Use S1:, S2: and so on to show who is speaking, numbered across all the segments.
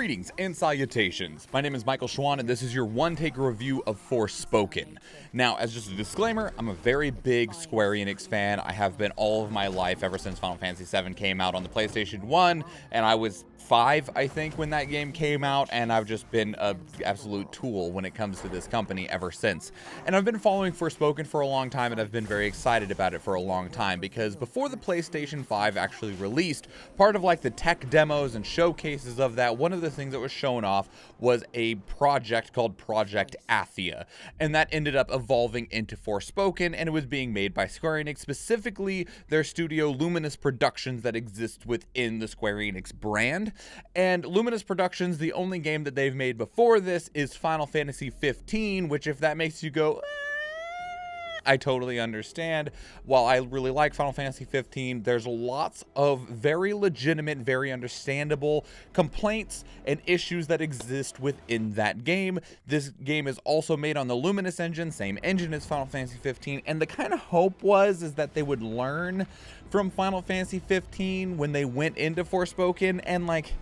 S1: Greetings and salutations. My name is Michael Schwahn, and this is your one-take review of Forspoken. Now, as just a disclaimer, I'm a very big Square Enix fan. I have been all of my life, ever since Final Fantasy VII came out on the PlayStation 1, and I was 5, I think, when that game came out, and I've just been an absolute tool when it comes to this company ever since. And I've been following Forspoken for a long time, and I've been very excited about it for a long time, because before the PlayStation 5 actually released, part of like the tech demos and showcases of that, one of the things that was shown off was a project called Project Aether, and that ended up evolving into Forspoken, and it was being made by Square Enix, specifically their studio Luminous Productions that exists within the Square Enix brand. And Luminous Productions, the only game that they've made before this is Final Fantasy 15, which, if that makes you go, I totally understand. While I really like Final Fantasy 15, there's lots of very legitimate, very understandable complaints and issues that exist within that game. This game is also made on the Luminous engine, same engine as Final Fantasy 15, and the kind of hope is that they would learn from Final Fantasy 15 when they went into Forspoken, and like,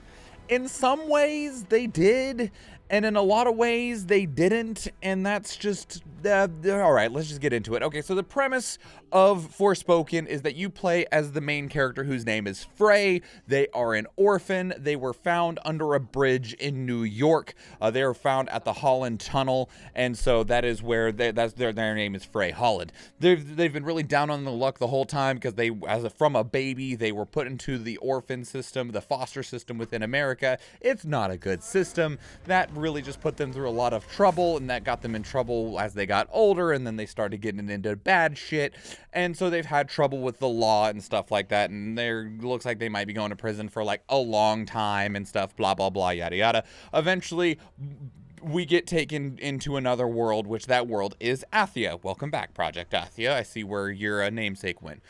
S1: in some ways they did, and in a lot of ways they didn't, and that's just, alright, let's just get into it. Okay, so the premise of Forspoken is that you play as the main character whose name is Frey. They are an orphan. They were found under a bridge in New York. They were found at the Holland Tunnel, and so that is where their name is Frey Holland. They've been really down on the luck the whole time because from a baby, they were put into the orphan system, the foster system within America. It's not a good system. That really just put them through a lot of trouble, and that got them in trouble as they got older, and then they started getting into bad shit, and so they've had trouble with the law and stuff like that, and looks like they might be going to prison for like a long time and stuff, blah blah blah, yada yada. Eventually we get taken into another world, which that world is Aether. Welcome back, Project Aether. I see where your namesake went.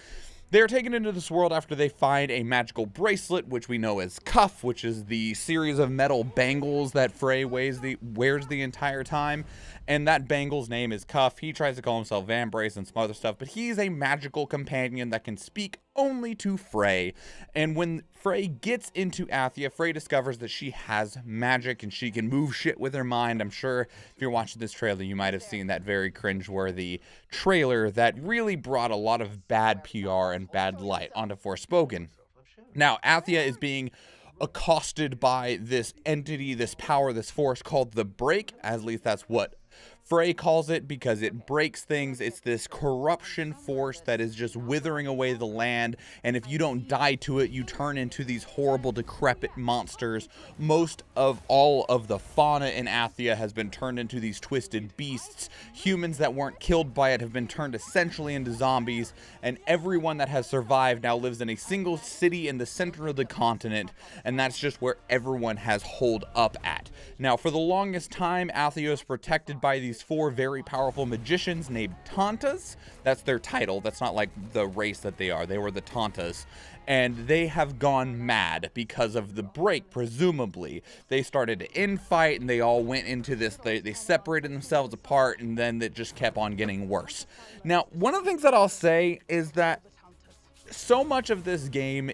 S1: They're taken into this world after they find a magical bracelet, which we know as Cuff, which is the series of metal bangles that Frey wears the entire time. And that bangle's name is Cuff. He tries to call himself Van Brace and some other stuff, but he's a magical companion that can speak only to Frey. And when Frey gets into Aether, Frey discovers that she has magic and she can move shit with her mind. I'm sure if you're watching this trailer, you might have seen that very cringeworthy trailer that really brought a lot of bad PR and bad light onto Forspoken. Now, Aether is being accosted by this entity, this power, this force called the Break. At least that's what Frey calls it, because it breaks things. It's this corruption force that is just withering away the land, and if you don't die to it, you turn into these horrible, decrepit monsters. Most of all of the fauna in Aether has been turned into these twisted beasts. Humans that weren't killed by it have been turned essentially into zombies, and everyone that has survived now lives in a single city in the center of the continent, and that's just where everyone has holed up at. Now, for the longest time, Aether is protected by these 4 very powerful magicians named Tantas. That's their title. That's not like the race that they are. They were the Tantas. And they have gone mad because of the break, presumably. They started to infight, and they all went into this. They separated themselves apart, and then it just kept on getting worse. Now, one of the things that I'll say is that so much of this game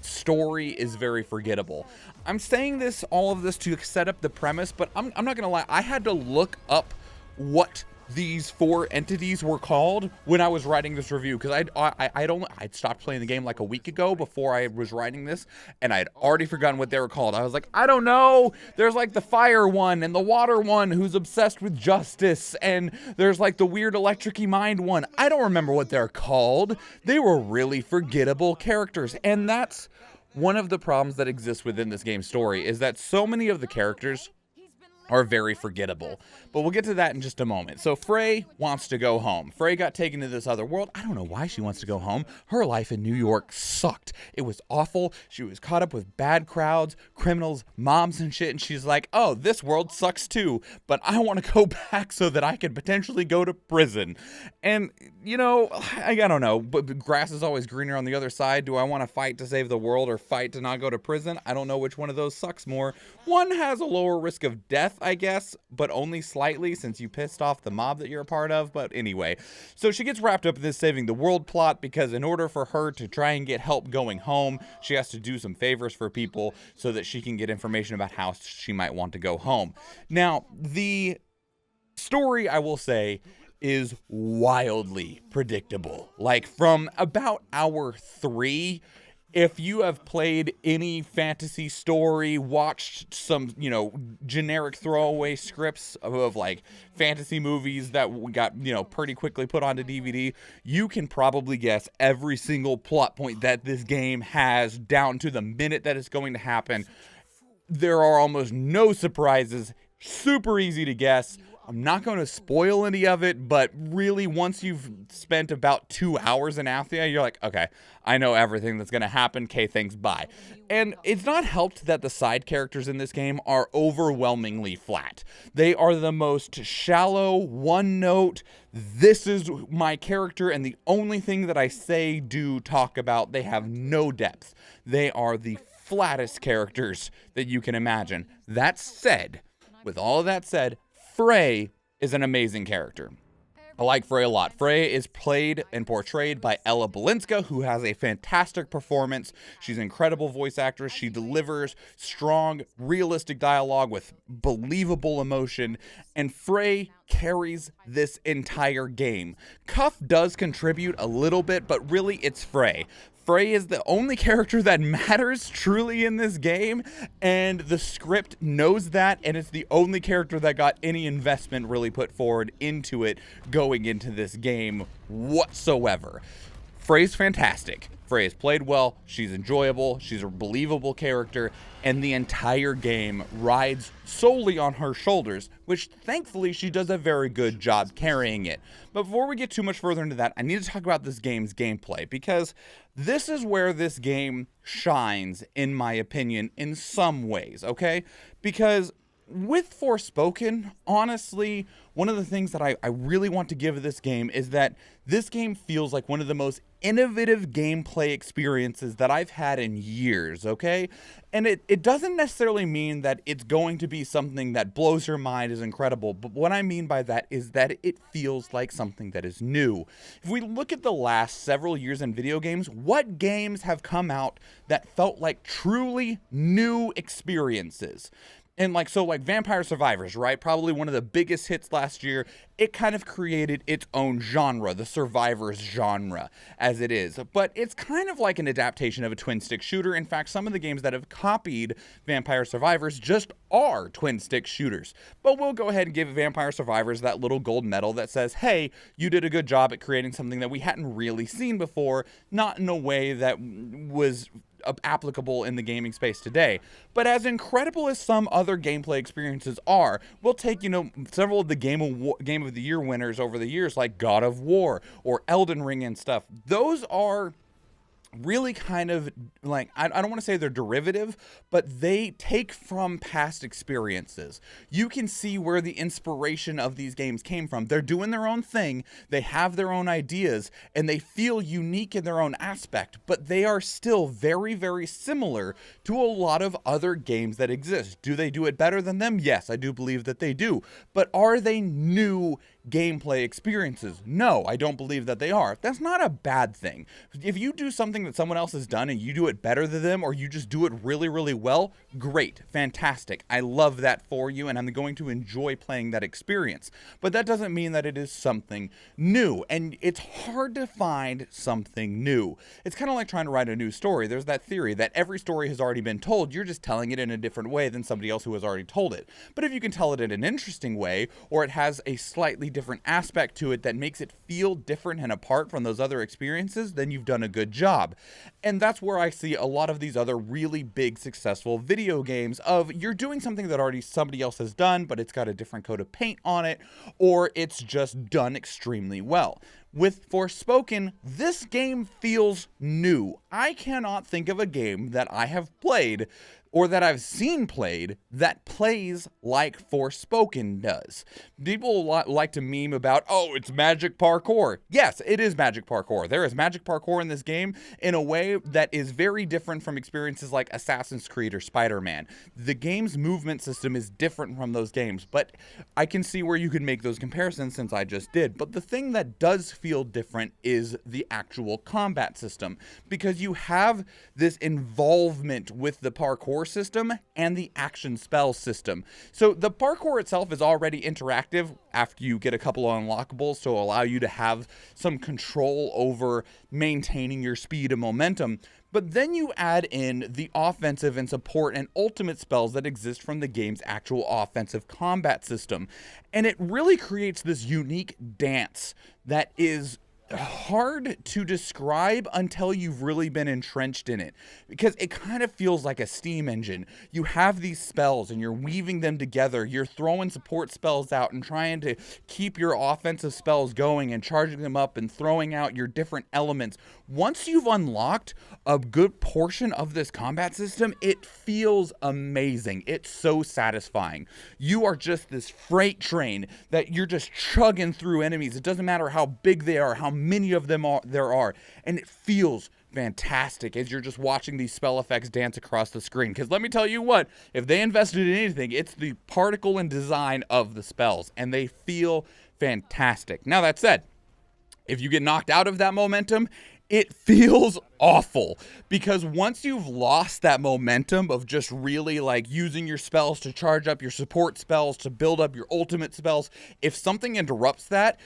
S1: story is very forgettable. I'm saying all of this to set up the premise, but I'm not gonna lie, I had to look up what these 4 entities were called when I was writing this review, because I'd stopped playing the game like a week ago before I was writing this, and I'd already forgotten what they were called. I was like, I don't know. There's like the fire one and the water one who's obsessed with justice, and there's like the weird electric-y mind one. I don't remember what they're called. They were really forgettable characters, and that's one of the problems that exists within this game's story, is that so many of the characters are very forgettable. But we'll get to that in just a moment. So Frey wants to go home. Frey got taken to this other world. I don't know why she wants to go home. Her life in New York sucked. It was awful. She was caught up with bad crowds, criminals, mobs and shit, and she's like, oh, this world sucks too, but I want to go back so that I can potentially go to prison. And, you know, I don't know, but grass is always greener on the other side. Do I want to fight to save the world or fight to not go to prison? I don't know which one of those sucks more. One has a lower risk of death, death, I guess, but only slightly since you pissed off the mob that you're a part of. But anyway, so she gets wrapped up in this saving the world plot because in order for her to try and get help going home, she has to do some favors for people so that she can get information about how she might want to go home. Now, the story, I will say, is wildly predictable. Like, from about hour 3, if you have played any fantasy story, watched some, generic throwaway scripts of like fantasy movies that got, pretty quickly put onto DVD, you can probably guess every single plot point that this game has down to the minute that it's going to happen. There are almost no surprises. Super easy to guess. I'm not going to spoil any of it, but really once you've spent about 2 hours in Afterthought, you're like, okay, I know everything that's going to happen. Okay, thanks, bye. And it's not helped that the side characters in this game are overwhelmingly flat. They are the most shallow, one note, this is my character, and the only thing that I say, do, talk about, they have no depth. They are the flattest characters that you can imagine. That said, with all of that said, Frey is an amazing character. I like Frey a lot. Frey is played and portrayed by Ella Balinska, who has a fantastic performance. She's an incredible voice actress. She delivers strong, realistic dialogue with believable emotion, and Frey carries this entire game. Cuff does contribute a little bit, but really it's Frey. Frey is the only character that matters truly in this game, and the script knows that, and it's the only character that got any investment really put forward into it going into this game whatsoever. Frey's fantastic. Frey is played well, she's enjoyable, she's a believable character, and the entire game rides solely on her shoulders, which thankfully she does a very good job carrying it. But before we get too much further into that, I need to talk about this game's gameplay, because this is where this game shines, in my opinion, in some ways, okay? Because with Forspoken, honestly, one of the things that I really want to give this game is that this game feels like one of the most innovative gameplay experiences that I've had in years, okay? And it doesn't necessarily mean that it's going to be something that blows your mind, is incredible, but what I mean by that is that it feels like something that is new. If we look at the last several years in video games, what games have come out that felt like truly new experiences? And like Vampire Survivors, right? Probably one of the biggest hits last year. It kind of created its own genre, the Survivors genre, as it is. But it's kind of like an adaptation of a twin-stick shooter. In fact, some of the games that have copied Vampire Survivors just are twin-stick shooters. But we'll go ahead and give Vampire Survivors that little gold medal that says, hey, you did a good job at creating something that we hadn't really seen before, not in a way that was applicable in the gaming space today. But as incredible as some other gameplay experiences are, we'll take, several of the Game of the Year winners over the years, like God of War or Elden Ring and stuff. Those are really kind of like, I don't want to say they're derivative, but they take from past experiences. You can see where the inspiration of these games came from. They're doing their own thing, they have their own ideas, and they feel unique in their own aspect, but they are still very, very similar to a lot of other games that exist. Do they do it better than them? Yes, I do believe that they do. But are they new gameplay experiences? No, I don't believe that they are. That's not a bad thing. If you do something that someone else has done and you do it better than them, or you just do it really, really well, great, fantastic. I love that for you, and I'm going to enjoy playing that experience. But that doesn't mean that it is something new, and it's hard to find something new. It's kind of like trying to write a new story. There's that theory that every story has already been told, you're just telling it in a different way than somebody else who has already told it. But if you can tell it in an interesting way, or it has a slightly different aspect to it that makes it feel different and apart from those other experiences, then you've done a good job. And that's where I see a lot of these other really big successful video games of you're doing something that already somebody else has done, but it's got a different coat of paint on it, or it's just done extremely well. With Forspoken, this game feels new. I cannot think of a game that I have played or that I've seen played that plays like Forspoken does. People like to meme about, oh, it's magic parkour. Yes, it is magic parkour. There is magic parkour in this game in a way that is very different from experiences like Assassin's Creed or Spider-Man. The game's movement system is different from those games, but I can see where you could make those comparisons since I just did. But the thing that does feel different is the actual combat system, because you have this involvement with the parkour system and the action spell system. So the parkour itself is already interactive after you get a couple of unlockables to allow you to have some control over maintaining your speed and momentum. But then you add in the offensive and support and ultimate spells that exist from the game's actual offensive combat system. And it really creates this unique dance that is hard to describe until you've really been entrenched in it, because it kind of feels like a steam engine. You have these spells and you're weaving them together. You're throwing support spells out and trying to keep your offensive spells going and charging them up and throwing out your different elements. Once you've unlocked a good portion of this combat system, it feels amazing. It's so satisfying. You are just this freight train that you're just chugging through enemies. It doesn't matter how big they are, how many of them there are, and it feels fantastic as you're just watching these spell effects dance across the screen. Because let me tell you what, if they invested in anything, it's the particle and design of the spells, and they feel fantastic. Now, that said, if you get knocked out of that momentum, it feels awful, because once you've lost that momentum of just really like using your spells to charge up your support spells, to build up your ultimate spells, if something interrupts that,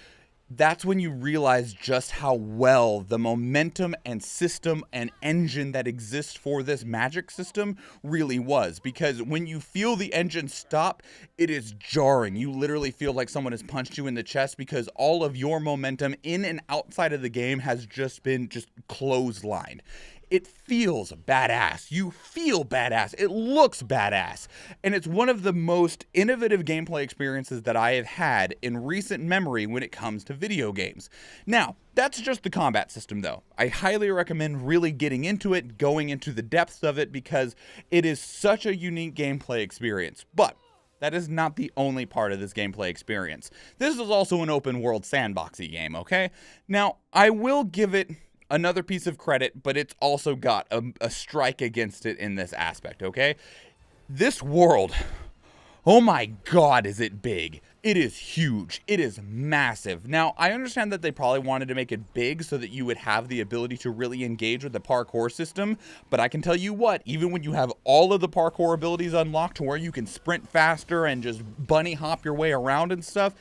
S1: that's when you realize just how well the momentum and system and engine that exists for this magic system really was. Because when you feel the engine stop, it is jarring. You literally feel like someone has punched you in the chest, because all of your momentum in and outside of the game has just been clotheslined. It feels badass. You feel badass. It looks badass. And it's one of the most innovative gameplay experiences that I have had in recent memory when it comes to video games. Now, that's just the combat system though. I highly recommend really getting into it, going into the depths of it, because it is such a unique gameplay experience. But that is not the only part of this gameplay experience. This is also an open world sandboxy game, okay? Now, I will give it another piece of credit, but it's also got a strike against it in this aspect, okay? This world, oh my god, is it big. It is huge. It is massive. Now, I understand that they probably wanted to make it big so that you would have the ability to really engage with the parkour system, but I can tell you what, even when you have all of the parkour abilities unlocked to where you can sprint faster and just bunny hop your way around and stuff,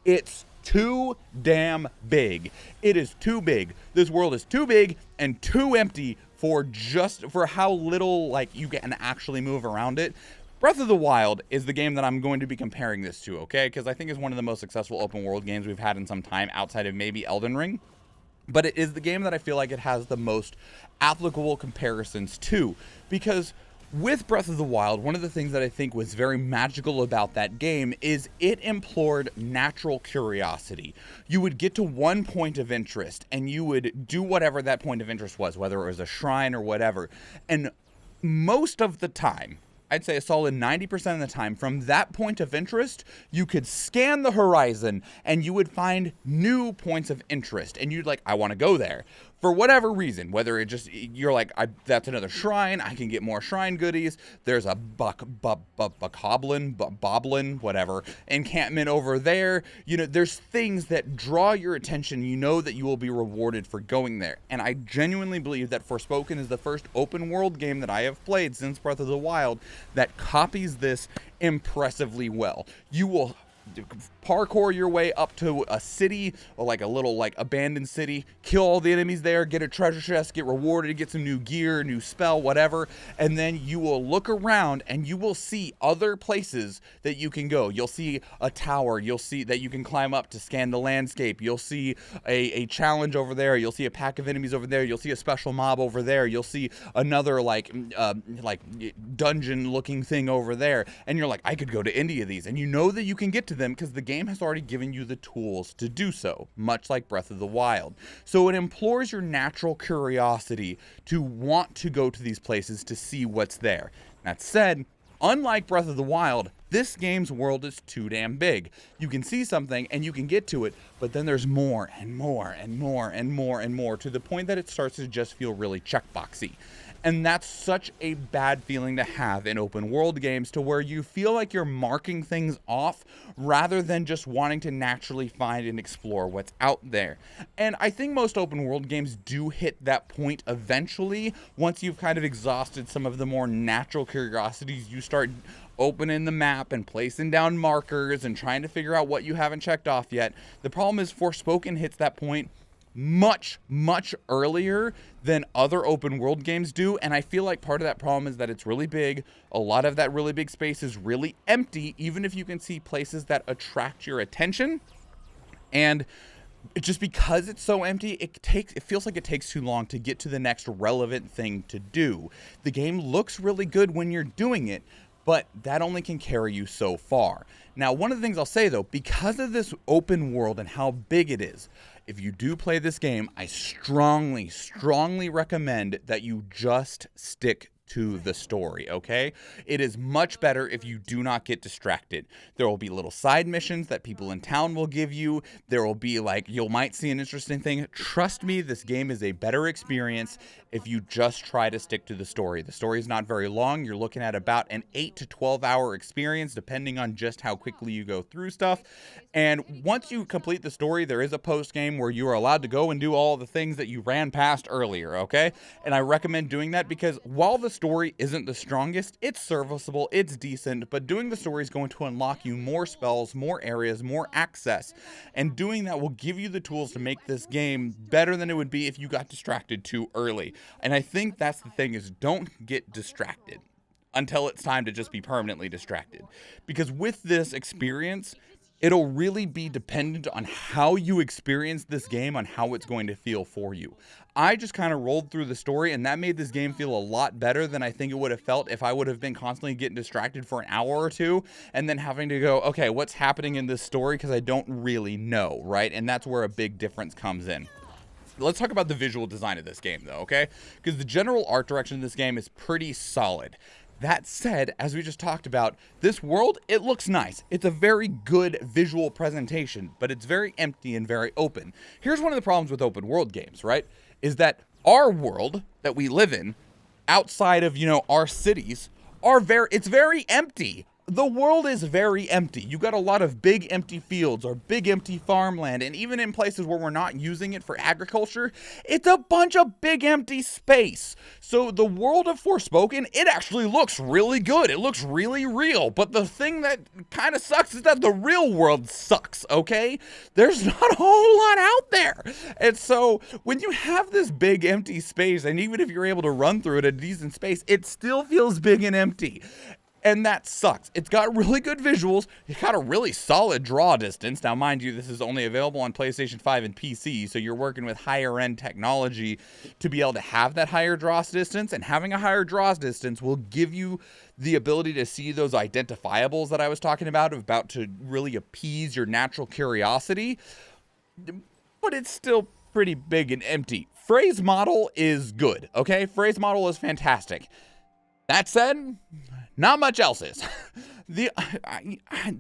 S1: it's too damn big. It is too big. This world is too big and too empty for how little like you can actually move around it. Breath of the Wild is the game that I'm going to be comparing this to, okay? Because I think it's one of the most successful open world games we've had in some time outside of maybe Elden Ring. But it is the game that I feel like it has the most applicable comparisons to, because with Breath of the Wild, one of the things that I think was very magical about that game is it implored natural curiosity. You would get to one point of interest and you would do whatever that point of interest was, whether it was a shrine or whatever. And most of the time, I'd say a solid 90% of the time, from that point of interest, you could scan the horizon and you would find new points of interest. And you'd like, I want to go there. For whatever reason, whether it just, you're like, that's another shrine, I can get more shrine goodies, there's a boblin, whatever, encampment over there, you know, there's things that draw your attention, you know that you will be rewarded for going there. And I genuinely believe that Forspoken is the first open world game that I have played since Breath of the Wild that copies this impressively well. You will parkour your way up to a city, or like a little like abandoned city, kill all the enemies there, get a treasure chest, get rewarded, get some new gear, new spell, whatever, and then you will look around and you will see other places that you can go. You'll see a tower, you'll see that you can climb up to scan the landscape, you'll see a challenge over there, you'll see a pack of enemies over there, you'll see a special mob over there, you'll see another like dungeon looking thing over there, and you're like, I could go to any of these, and you know that you can get to them because the game has already given you the tools to do so, much like Breath of the Wild. So it implores your natural curiosity to want to go to these places to see what's there. That said, unlike Breath of the Wild, this game's world is too damn big. You can see something and you can get to it, but then there's more and more and more and more and more, to the point that it starts to just feel really checkboxy. And that's such a bad feeling to have in open world games, to where you feel like you're marking things off rather than just wanting to naturally find and explore what's out there. And I think most open world games do hit that point eventually. Once you've kind of exhausted some of the more natural curiosities, you start opening the map and placing down markers and trying to figure out what you haven't checked off yet. The problem is Forspoken hits that point much earlier than other open world games do, and I feel like part of that problem is that it's really big. A lot of that really big space is really empty, even if you can see places that attract your attention. And just because it's so empty, it feels like it takes too long to get to the next relevant thing to do. The game looks really good when you're doing it, but that only can carry you so far. Now, one of the things I'll say though, because of this open world and how big it is, if you do play this game, I strongly recommend that you just stick to the story, okay? It is much better if you do not get distracted. There will be little side missions that people in town will give you. There will be you might see an interesting thing. Trust me, this game is a better experience if you just try to stick to the story. The story is not very long. You're looking at about an 8 to 12 hour experience, depending on just how quickly you go through stuff. And once you complete the story, there is a post game where you are allowed to go and do all the things that you ran past earlier, okay? And I recommend doing that, because while the story isn't the strongest, it's serviceable, it's decent, but doing the story is going to unlock you more spells, more areas, more access, and doing that will give you the tools to make this game better than it would be if you got distracted too early. And I think that's the thing, is don't get distracted until it's time to just be permanently distracted, because with this experience, it'll really be dependent on how you experience this game, on how it's going to feel for you. I just kind of rolled through the story, and that made this game feel a lot better than I think it would have felt if I would have been constantly getting distracted for an hour or two and then having to go, okay, what's happening in this story? Because I don't really know, right? And that's where a big difference comes in. Let's talk about the visual design of this game, though, okay? Because the general art direction of this game is pretty solid. That said, as we just talked about, this world, it looks nice. It's a very good visual presentation, but it's very empty and very open. Here's one of the problems with open world games, right? Is that our world that we live in, outside of, our cities, it's very empty. The world is very empty. You got a lot of big empty fields or big empty farmland, and even in places where we're not using it for agriculture, it's a bunch of big empty space. So the world of Forspoken, it actually looks really good. It looks really real. But the thing that kind of sucks is that the real world sucks, okay? There's not a whole lot out there. And so when you have this big empty space, and even if you're able to run through it at a decent space, it still feels big and empty. And that sucks. It's got really good visuals. It's got a really solid draw distance. Now, mind you, this is only available on PlayStation 5 and PC, so you're working with higher end technology to be able to have that higher draw distance. And having a higher draw distance will give you the ability to see those identifiables that I was talking about to really appease your natural curiosity. But it's still pretty big and empty. Frey's model is good, okay? Frey's model is fantastic. That said, not much else is. The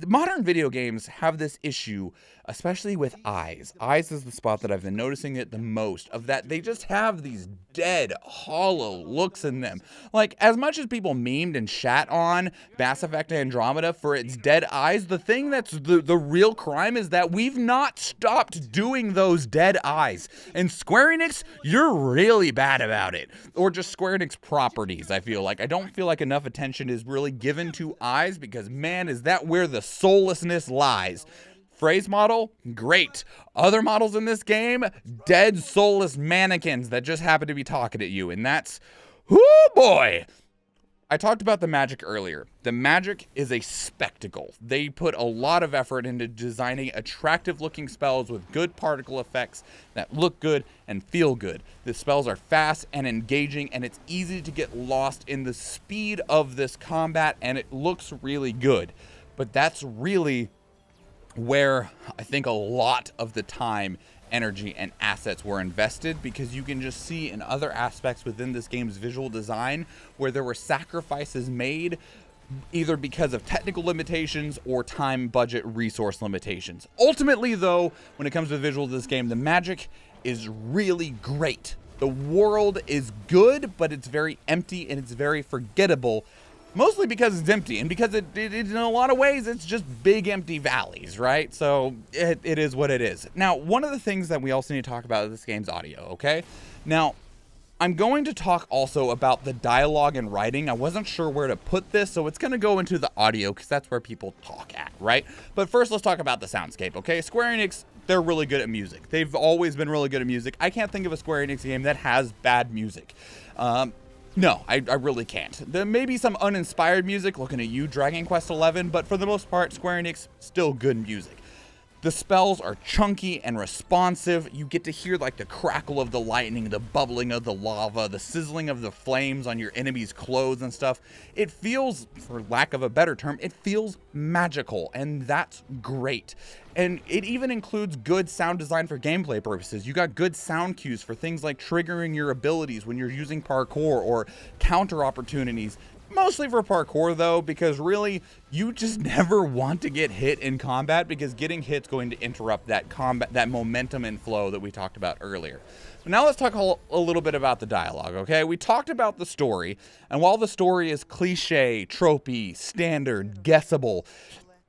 S1: modern video games have this issue, especially with eyes. Eyes is the spot that I've been noticing it the most, of that they just have these dead, hollow looks in them. Like, as much as people memed and shat on Mass Effect Andromeda for its dead eyes, the thing that's the real crime is that we've not stopped doing those dead eyes. And Square Enix, you're really bad about it. Or just Square Enix properties, I feel like. I don't feel like enough attention is really given to eyes, because man, is that where the soullessness lies. Frey's model, great. Other models in this game, dead soulless mannequins that just happen to be talking at you, and that's, oh boy. I talked about the magic earlier. The magic is a spectacle. They put a lot of effort into designing attractive looking spells with good particle effects that look good and feel good. The spells are fast and engaging, and it's easy to get lost in the speed of this combat, and it looks really good. But that's really where I think a lot of the time energy and assets were invested, because you can just see in other aspects within this game's visual design where there were sacrifices made either because of technical limitations or time, budget, resource limitations. Ultimately, though, when it comes to the visual of this game, the magic is really great. The world is good, but it's very empty and it's very forgettable, mostly because it's empty and because it in a lot of ways, it's just big empty valleys, right? So it is what it is. Now, one of the things that we also need to talk about is this game's audio, okay? Now, I'm going to talk also about the dialogue and writing. I wasn't sure where to put this, so it's going to go into the audio because that's where people talk at, right? But first, let's talk about the soundscape, okay? Square Enix, they're really good at music. They've always been really good at music. I can't think of a Square Enix game that has bad music. No, I really can't. There may be some uninspired music, looking at you, Dragon Quest XI, but for the most part, Square Enix, still good music. The spells are chunky and responsive. You get to hear like the crackle of the lightning, the bubbling of the lava, the sizzling of the flames on your enemies' clothes and stuff. It feels, for lack of a better term, it feels magical, and that's great. And it even includes good sound design for gameplay purposes. You got good sound cues for things like triggering your abilities when you're using parkour or counter opportunities. Mostly for parkour, though, because really, you just never want to get hit in combat, because getting hit's going to interrupt that combat, that momentum and flow that we talked about earlier. So now let's talk a little bit about the dialogue, okay? We talked about the story, and while the story is cliche, tropey, standard, guessable,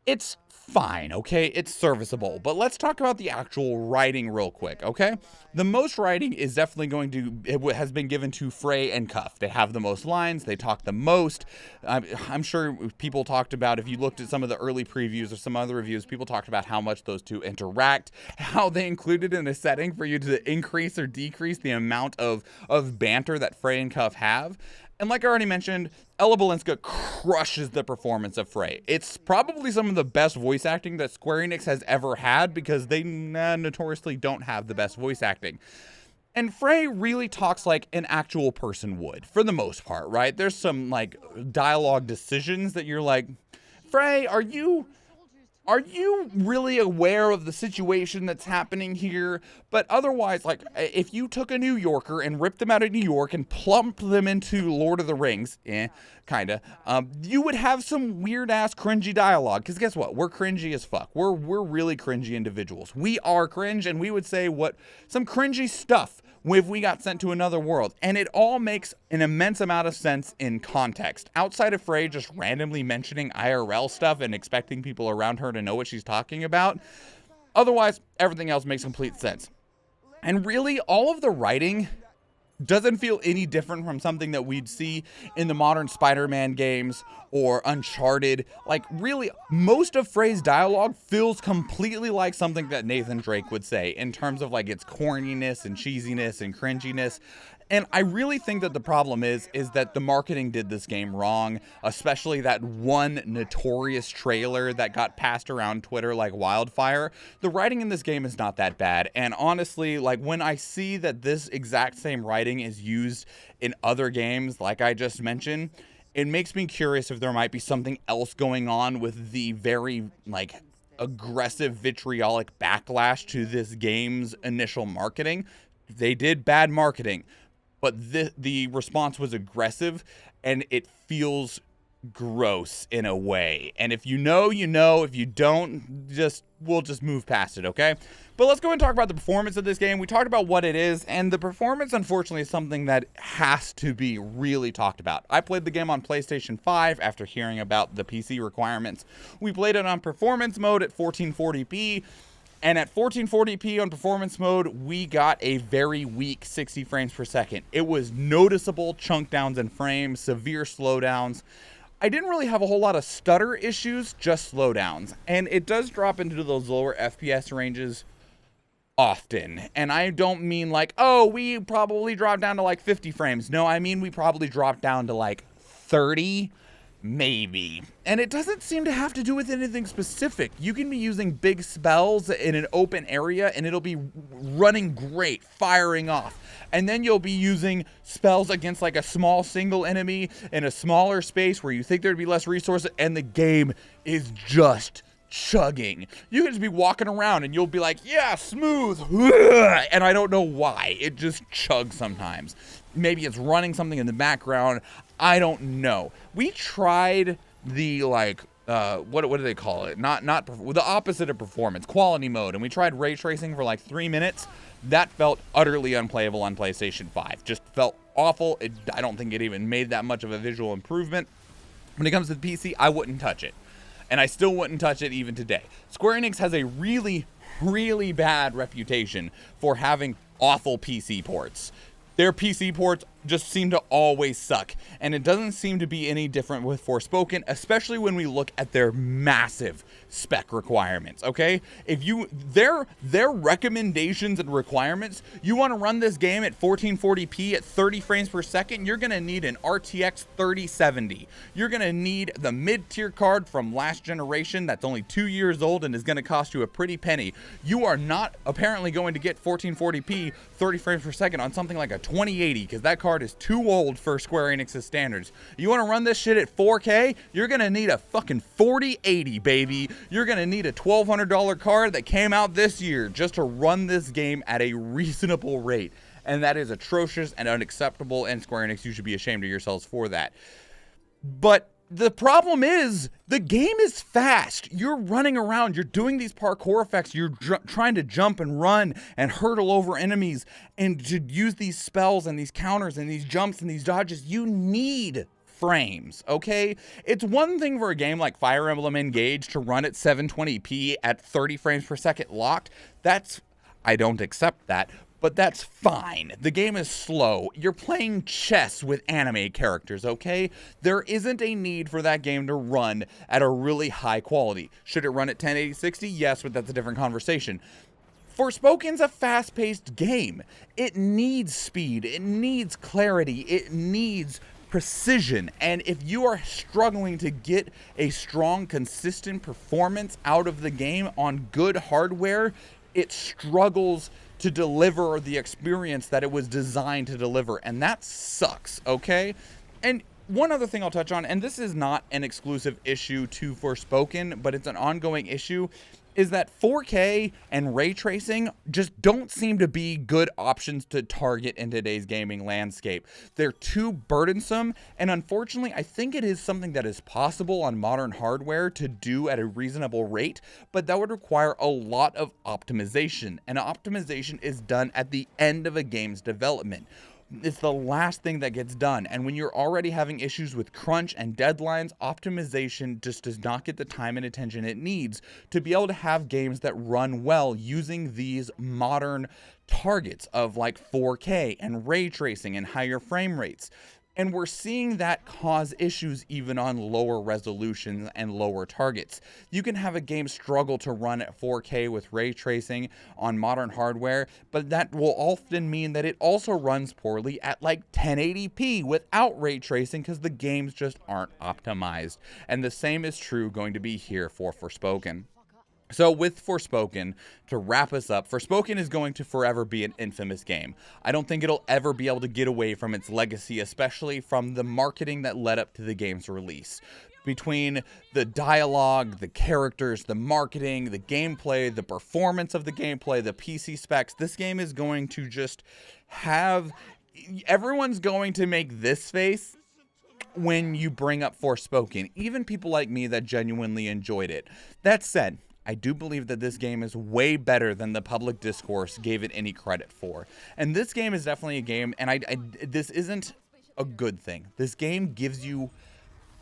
S1: it's fine, okay? It's serviceable. But let's talk about the actual writing real quick, okay? The most writing is definitely going to, it has been given to Frey and Cuff. They have the most lines, they talk the most. I'm sure people talked about, if you looked at some of the early previews or some other reviews, people talked about how much those two interact, how they included in a setting for you to increase or decrease the amount of banter that Frey and Cuff have. And like I already mentioned, Ella Balinska crushes the performance of Frey. It's probably some of the best voice acting that Square Enix has ever had, because they notoriously don't have the best voice acting. And Frey really talks like an actual person would, for the most part, right? There's some like dialogue decisions that you're like, Frey, are you really aware of the situation that's happening here? But otherwise, like, if you took a New Yorker and ripped them out of New York and plumped them into Lord of the Rings, kinda, you would have some weird-ass cringy dialogue. Because guess what? We're cringy as fuck. We're really cringy individuals. We are cringe, and we would say some cringy stuff if we got sent to another world. And it all makes an immense amount of sense in context. Outside of Frey just randomly mentioning IRL stuff and expecting people around her to know what she's talking about, otherwise, everything else makes complete sense. And really, all of the writing doesn't feel any different from something that we'd see in the modern Spider-Man games or Uncharted. Like, really, most of Frey's dialogue feels completely like something that Nathan Drake would say in terms of like its corniness and cheesiness and cringiness. And I really think that the problem is that the marketing did this game wrong, especially that one notorious trailer that got passed around Twitter like wildfire. The writing in this game is not that bad. And honestly, like, when I see that this exact same writing is used in other games, like I just mentioned, it makes me curious if there might be something else going on with the very, like, aggressive vitriolic backlash to this game's initial marketing. They did bad marketing, but the response was aggressive, and it feels gross in a way. And if you know, you know. If you don't, we'll just move past it, okay? But let's go and talk about the performance of this game. We talked about what it is, and the performance, unfortunately, is something that has to be really talked about. I played the game on PlayStation 5 after hearing about the PC requirements. We played it on performance mode at 1440p. And at 1440p on performance mode, we got a very weak 60 frames per second. It was noticeable chunk downs in frames, severe slowdowns. I didn't really have a whole lot of stutter issues, just slowdowns. And it does drop into those lower FPS ranges often. And I don't mean like, oh, we probably dropped down to like 50 frames. No, I mean we probably dropped down to like 30. Maybe. And it doesn't seem to have to do with anything specific. You can be using big spells in an open area and it'll be running great, firing off. And then you'll be using spells against like a small single enemy in a smaller space where you think there'd be less resources, and the game is just chugging. You can just be walking around and you'll be like, yeah, smooth. And I don't know why. It just chugs sometimes. Maybe it's running something in the background. I don't know. We tried the what do they call it? Not the opposite of performance, quality mode. And we tried ray tracing for like 3 minutes. That felt utterly unplayable on PlayStation 5. Just felt awful. I don't think it even made that much of a visual improvement. When it comes to the PC, I wouldn't touch it. And I still wouldn't touch it even today. Square Enix has a really, really bad reputation for having awful PC ports. Their PC ports just seem to always suck, and it doesn't seem to be any different with Forspoken, especially when we look at their massive spec requirements, okay? If their recommendations and requirements, you want to run this game at 1440p at 30 frames per second, you're going to need an RTX 3070. You're going to need the mid-tier card from last generation that's only 2 years old and is going to cost you a pretty penny. You are not apparently going to get 1440p 30 frames per second on something like a 2080, because that card is too old for Square Enix's standards. You want to run this shit at 4K? You're going to need a fucking 4080, baby. You're going to need a $1,200 card that came out this year just to run this game at a reasonable rate. And that is atrocious and unacceptable, and Square Enix, you should be ashamed of yourselves for that. But the problem is, the game is fast. You're running around, you're doing these parkour effects, you're trying to jump and run and hurdle over enemies and to use these spells and these counters and these jumps and these dodges. You need frames, okay? It's one thing for a game like Fire Emblem Engage to run at 720p at 30 frames per second locked. I don't accept that. But that's fine. The game is slow. You're playing chess with anime characters, okay? There isn't a need for that game to run at a really high quality. Should it run at 1080-60? Yes, but that's a different conversation. Forspoken's a fast-paced game. It needs speed. It needs clarity. It needs precision. And if you are struggling to get a strong, consistent performance out of the game on good hardware, it struggles to deliver the experience that it was designed to deliver, and that sucks, okay? And one other thing I'll touch on, and this is not an exclusive issue to Forspoken, but it's an ongoing issue, is that 4K and ray tracing just don't seem to be good options to target in today's gaming landscape. They're too burdensome, and unfortunately, I think it is something that is possible on modern hardware to do at a reasonable rate, but that would require a lot of optimization, and optimization is done at the end of a game's development. It's the last thing that gets done. And when you're already having issues with crunch and deadlines, optimization just does not get the time and attention it needs to be able to have games that run well using these modern targets of like 4K and ray tracing and higher frame rates. And we're seeing that cause issues even on lower resolutions and lower targets. You can have a game struggle to run at 4K with ray tracing on modern hardware, but that will often mean that it also runs poorly at like 1080p without ray tracing because the games just aren't optimized. And the same is true going to be here for Forspoken. So with Forspoken, to wrap us up, Forspoken is going to forever be an infamous game. I don't think it'll ever be able to get away from its legacy, especially from the marketing that led up to the game's release. Between the dialogue, the characters, the marketing, the gameplay, the performance of the gameplay, the PC specs, this game is going to just have... Everyone's going to make this face when you bring up Forspoken, even people like me that genuinely enjoyed it. That said, I do believe that this game is way better than the public discourse gave it any credit for. And this game is definitely a game, and this isn't a good thing. This game gives you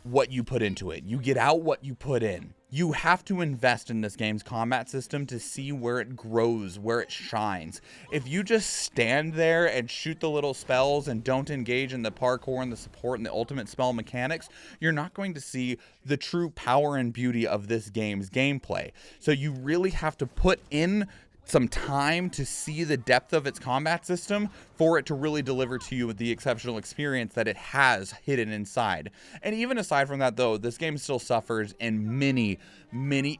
S1: what you put into it. You get out what you put in. You have to invest in this game's combat system to see where it grows, where it shines. If you just stand there and shoot the little spells and don't engage in the parkour and the support and the ultimate spell mechanics, you're not going to see the true power and beauty of this game's gameplay. So you really have to put in some time to see the depth of its combat system for it to really deliver to you with the exceptional experience that it has hidden inside. And even aside from that, though, this game still suffers in many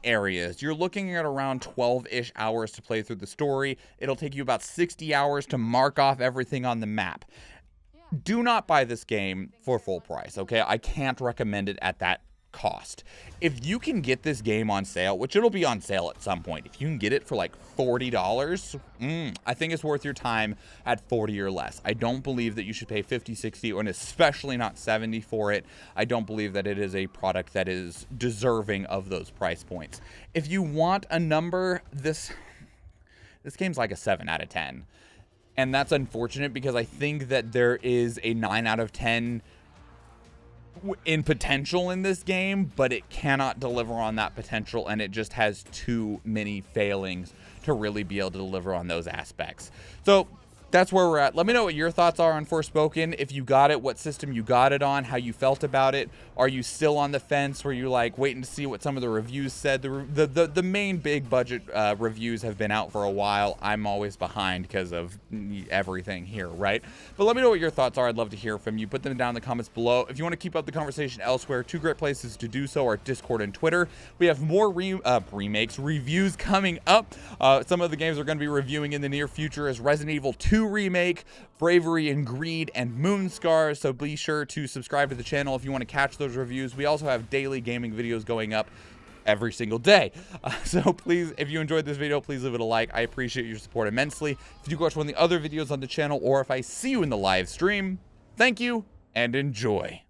S1: areas. You're looking at around 12-ish hours to play through the story. It'll take you about 60 hours to mark off everything on the map. Do not buy this game for full price, okay? I can't recommend it at that cost. If you can get this game on sale, which it'll be on sale at some point, if you can get it for like $40, I think it's worth your time at 40 or less. I don't believe that you should pay 50, 60, and especially not 70 for it. I don't believe that it is a product that is deserving of those price points. If you want a number, this game's like a 7 out of 10. And that's unfortunate because I think that there is a 9 out of 10 in potential in this game, but it cannot deliver on that potential, and it just has too many failings to really be able to deliver on those aspects. So that's where we're at. Let me know what your thoughts are on Forspoken. If you got it, what system you got it on, how you felt about it. Are you still on the fence? Were you like waiting to see what some of the reviews said? The main big budget reviews have been out for a while. I'm always behind because of everything here, right? But let me know what your thoughts are. I'd love to hear from you. Put them down in the comments below. If you want to keep up the conversation elsewhere, 2 great places to do so are Discord and Twitter. We have more reviews coming up. Some of the games we're going to be reviewing in the near future is Resident Evil 2 Remake, Bravery and Greed, and Moonscar. So be sure to subscribe to the channel if you want to catch those reviews. We also have daily gaming videos going up every single day. So please, if you enjoyed this video, please leave it a like. I appreciate your support immensely. If you watch one of the other videos on the channel, or if I see you in the live stream, thank you and enjoy.